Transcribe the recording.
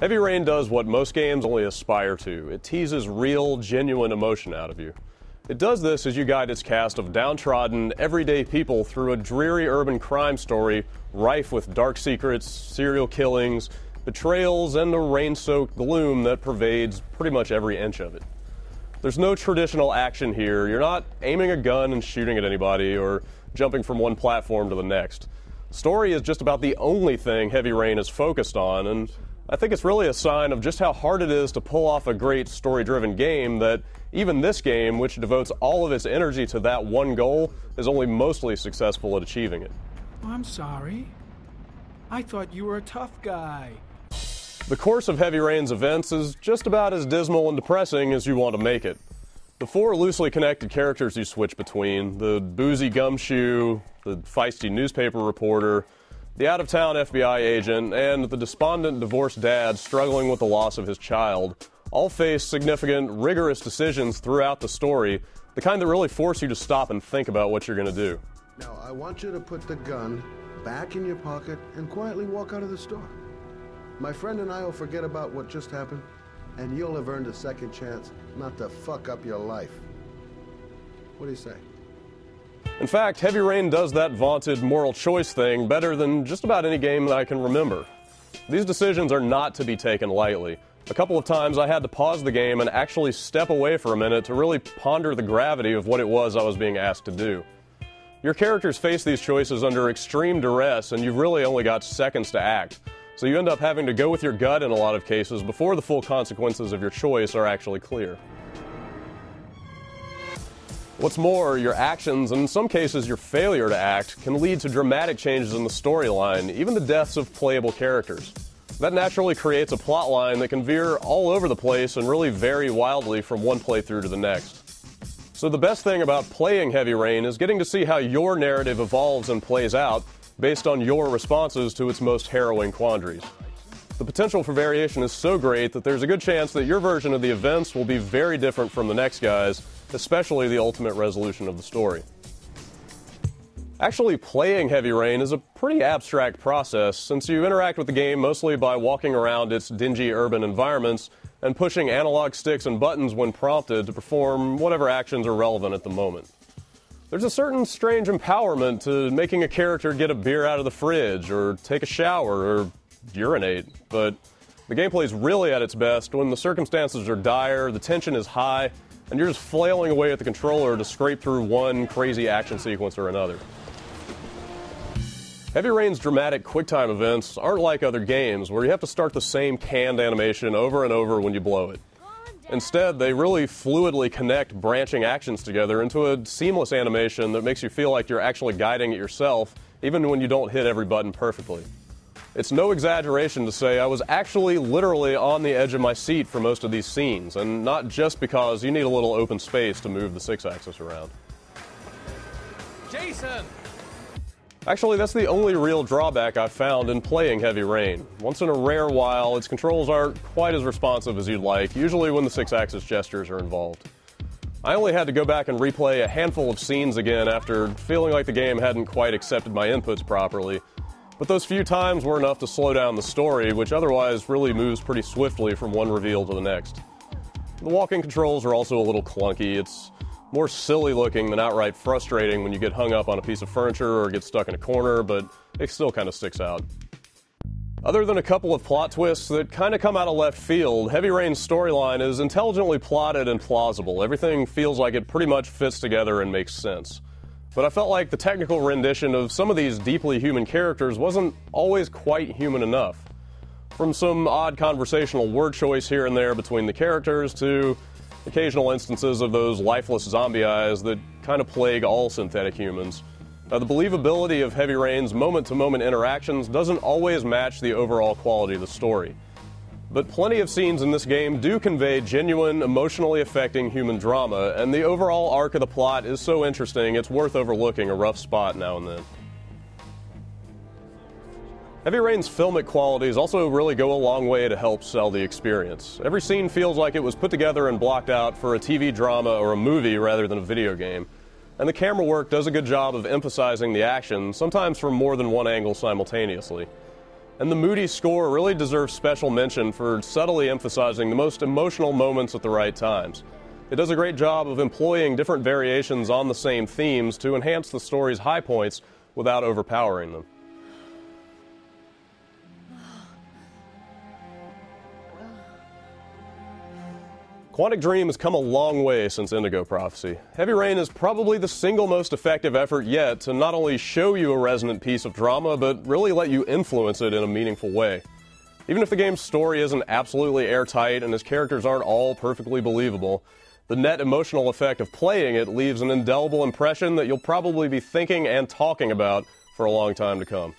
Heavy Rain does what most games only aspire to. It teases real, genuine emotion out of you. It does this as you guide its cast of downtrodden, everyday people through a dreary urban crime story rife with dark secrets, serial killings, betrayals, and the rain-soaked gloom that pervades pretty much every inch of it. There's no traditional action here. You're not aiming a gun and shooting at anybody or jumping from one platform to the next. Story is just about the only thing Heavy Rain is focused on, and I think it's really a sign of just how hard it is to pull off a great story-driven game that even this game, which devotes all of its energy to that one goal, is only mostly successful at achieving it. I'm sorry. I thought you were a tough guy. The course of Heavy Rain's events is just about as dismal and depressing as you want to make it. The four loosely connected characters you switch between, the boozy gumshoe, the feisty newspaper reporter, the out-of-town FBI agent, and the despondent divorced dad struggling with the loss of his child, all face significant, rigorous decisions throughout the story, the kind that really force you to stop and think about what you're going to do. Now, I want you to put the gun back in your pocket and quietly walk out of the store. My friend and I will forget about what just happened, and you'll have earned a second chance not to fuck up your life. What do you say? In fact, Heavy Rain does that vaunted moral choice thing better than just about any game that I can remember. These decisions are not to be taken lightly. A couple of times I had to pause the game and actually step away for a minute to really ponder the gravity of what it was I was being asked to do. Your characters face these choices under extreme duress, and you've really only got seconds to act. So you end up having to go with your gut in a lot of cases before the full consequences of your choice are actually clear. What's more, your actions, and in some cases your failure to act, can lead to dramatic changes in the storyline, even the deaths of playable characters. That naturally creates a plot line that can veer all over the place and really vary wildly from one playthrough to the next. So the best thing about playing Heavy Rain is getting to see how your narrative evolves and plays out based on your responses to its most harrowing quandaries. The potential for variation is so great that there's a good chance that your version of the events will be very different from the next guy's, especially the ultimate resolution of the story. Actually playing Heavy Rain is a pretty abstract process, since you interact with the game mostly by walking around its dingy urban environments and pushing analog sticks and buttons when prompted to perform whatever actions are relevant at the moment. There's a certain strange empowerment to making a character get a beer out of the fridge, or take a shower, or urinate, but the gameplay is really at its best when the circumstances are dire, the tension is high, and you're just flailing away at the controller to scrape through one crazy action sequence or another. Heavy Rain's dramatic QuickTime events aren't like other games where you have to start the same canned animation over and over when you blow it. Instead, they really fluidly connect branching actions together into a seamless animation that makes you feel like you're actually guiding it yourself, even when you don't hit every button perfectly. It's no exaggeration to say I was actually literally on the edge of my seat for most of these scenes, and not just because you need a little open space to move the 6-axis around. Jason! Actually, that's the only real drawback I've found in playing Heavy Rain. Once in a rare while, its controls aren't quite as responsive as you'd like, usually when the 6-axis gestures are involved. I only had to go back and replay a handful of scenes again after feeling like the game hadn't quite accepted my inputs properly, but those few times were enough to slow down the story, which otherwise really moves pretty swiftly from one reveal to the next. The walking controls are also a little clunky. It's more silly looking than outright frustrating when you get hung up on a piece of furniture or get stuck in a corner, but it still kind of sticks out. Other than a couple of plot twists that kind of come out of left field, Heavy Rain's storyline is intelligently plotted and plausible. Everything feels like it pretty much fits together and makes sense. But I felt like the technical rendition of some of these deeply human characters wasn't always quite human enough. From some odd conversational word choice here and there between the characters to occasional instances of those lifeless zombie eyes that kind of plague all synthetic humans. The believability of Heavy Rain's moment-to-moment interactions doesn't always match the overall quality of the story. But plenty of scenes in this game do convey genuine, emotionally affecting human drama, and the overall arc of the plot is so interesting it's worth overlooking a rough spot now and then. Heavy Rain's filmic qualities also really go a long way to help sell the experience. Every scene feels like it was put together and blocked out for a TV drama or a movie rather than a video game. And the camera work does a good job of emphasizing the action, sometimes from more than one angle simultaneously. And the moody score really deserves special mention for subtly emphasizing the most emotional moments at the right times. It does a great job of employing different variations on the same themes to enhance the story's high points without overpowering them. Quantic Dream has come a long way since Indigo Prophecy. Heavy Rain is probably the single most effective effort yet to not only show you a resonant piece of drama, but really let you influence it in a meaningful way. Even if the game's story isn't absolutely airtight and its characters aren't all perfectly believable, the net emotional effect of playing it leaves an indelible impression that you'll probably be thinking and talking about for a long time to come.